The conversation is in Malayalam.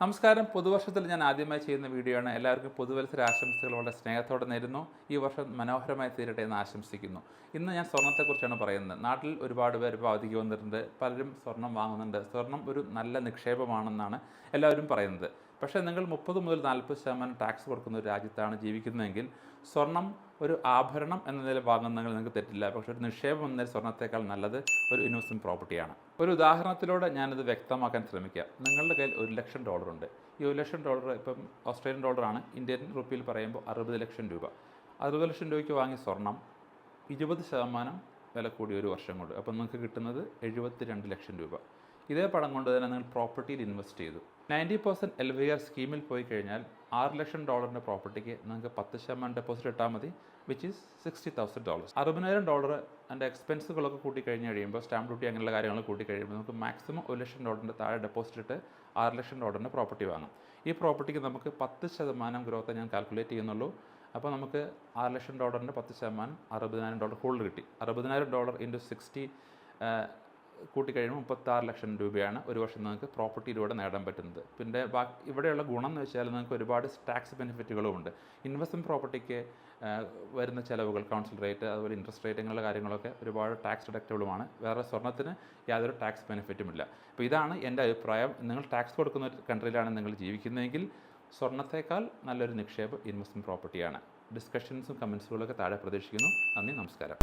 നമസ്കാരം. പുതുവർഷത്തിൽ ഞാൻ ആദ്യമായി ചെയ്യുന്ന വീഡിയോ ആണ്. എല്ലാവർക്കും പുതുവത്സര ആശംസകൾ വളരെ സ്നേഹത്തോടെ നേരുന്നു. ഈ വർഷം മനോഹരമായി തീരട്ടെ എന്ന് ആശംസിക്കുന്നു. ഇന്ന് ഞാൻ സ്വർണ്ണത്തെക്കുറിച്ചാണ് പറയുന്നത്. നാട്ടിൽ ഒരുപാട് പേർ ഇപ്പോൾ അവധിക്ക് വന്നിട്ടുണ്ട്. പലരും സ്വർണം വാങ്ങുന്നുണ്ട്. സ്വർണം ഒരു നല്ല നിക്ഷേപമാണെന്നാണ് എല്ലാവരും പറയുന്നത്. പക്ഷേ നിങ്ങൾ 30 മുതൽ 40% ടാക്സ് കൊടുക്കുന്ന ഒരു രാജ്യത്താണ് ജീവിക്കുന്നതെങ്കിൽ സ്വർണം ഒരു ആഭരണം എന്ന നിലയിൽ വാങ്ങുന്നതിൽ നിങ്ങൾക്ക് തെറ്റില്ല. പക്ഷേ ഒരു നിക്ഷേപം എന്ന സ്വർണ്ണത്തേക്കാൾ നല്ലത് ഒരു ഇൻവെസ്റ്റ്മെൻറ്റ് പ്രോപ്പർട്ടിയാണ്. ഒരു ഉദാഹരണത്തിലൂടെ ഞാനിത് വ്യക്തമാക്കാൻ ശ്രമിക്കാം. നിങ്ങളുടെ കയ്യിൽ $1,00,000 ഉണ്ട്. ഈ $1,00,000 ഇപ്പം ഓസ്ട്രേലിയൻ ഡോളറാണ്. ഇന്ത്യൻ റുപ്പിയിൽ പറയുമ്പോൾ 60 ലക്ഷം രൂപ. 60 ലക്ഷം രൂപയ്ക്ക് വാങ്ങിയ സ്വർണം 20% വില കൂടി ഒരു വർഷം കൊണ്ട്. അപ്പോൾ നിങ്ങൾക്ക് കിട്ടുന്നത് 72 ലക്ഷം രൂപ. ഇതേ പണം കൊണ്ട് തന്നെ നിങ്ങൾ പ്രോപ്പർട്ടിയിൽ ഇൻവെസ്റ്റ് ചെയ്തു. 90% LVR സ്കീമിൽ പോയി കഴിഞ്ഞാൽ $6 ലക്ഷം പ്രോപ്പർട്ടിക്ക് നിങ്ങൾക്ക് 10% ഡെപ്പോസിറ്റ് ഇട്ടാൽ മതി, വിച്ച് ഈസ് $60,000. $60,000 അതിൻ്റെ എക്സ്പെൻസുകളൊക്കെ കൂട്ടി കഴിഞ്ഞ് കഴിയുമ്പോൾ സ്റ്റാമ്പ് ഡ്യൂട്ടി അങ്ങനെയുള്ള കാര്യങ്ങൾ കൂട്ടി കഴിയുമ്പോൾ നമുക്ക് മാക്സിമം $1 ലക്ഷം താഴെ ഡെപ്പോസിറ്റ് ഇട്ട് $6 ലക്ഷം പ്രോപ്പർട്ടി വാങ്ങാം. ഈ പ്രോപ്പർട്ടിക്ക് നമുക്ക് 10% ഗ്രോത്ത് ഞാൻ കാൽക്കുലേറ്റ് ചെയ്യുന്നുള്ളൂ. അപ്പോൾ നമുക്ക് $6 ലക്ഷം 10% $60,000 കൂടുതൽ കിട്ടി. $60,000 ഇൻറ്റു 60 കൂട്ടി കഴിയുമ്പോൾ 36 ലക്ഷം രൂപയാണ് ഒരു വർഷം നിങ്ങൾക്ക് പ്രോപ്പർട്ടിയിലൂടെ നേടാൻ പറ്റുന്നത്. പിന്നെ ഇവിടെയുള്ള ഗുണം എന്ന് വെച്ചാൽ നിങ്ങൾക്ക് ഒരുപാട് ടാക്സ് ബെനിഫിറ്റുകളും ഉണ്ട്. ഇൻവെസ്റ്റ്മെൻറ്റ് പ്രോപ്പർട്ടിക്ക് വരുന്ന ചിലവുകൾ, കൗൺസിൽ റേറ്റ്, അതുപോലെ ഇൻട്രസ്റ്റ് റേറ്റ്, അങ്ങനെയുള്ള കാര്യങ്ങളൊക്കെ ഒരുപാട് ടാക്സ് ഡിഡക്റ്റബിളുമാണ്. വേറെ സ്വർണ്ണത്തിന് യാതൊരു ടാക്സ് ബെനിഫിറ്റുമില്ല. അപ്പോൾ ഇതാണ് എൻ്റെ അഭിപ്രായം. നിങ്ങൾ ടാക്സ് കൊടുക്കുന്ന ഒരു കൺട്രിയിലാണ് നിങ്ങൾ ജീവിക്കുന്നതെങ്കിൽ സ്വർണ്ണത്തേക്കാൾ നല്ലൊരു നിക്ഷേപം ഇൻവെസ്റ്റ്മെൻറ്റ് പ്രോപ്പർട്ടിയാണ്. ഡിസ്കഷൻസും കമൻസുകളൊക്കെ താഴെ പ്രതീക്ഷിക്കുന്നു. നന്ദി, നമസ്കാരം.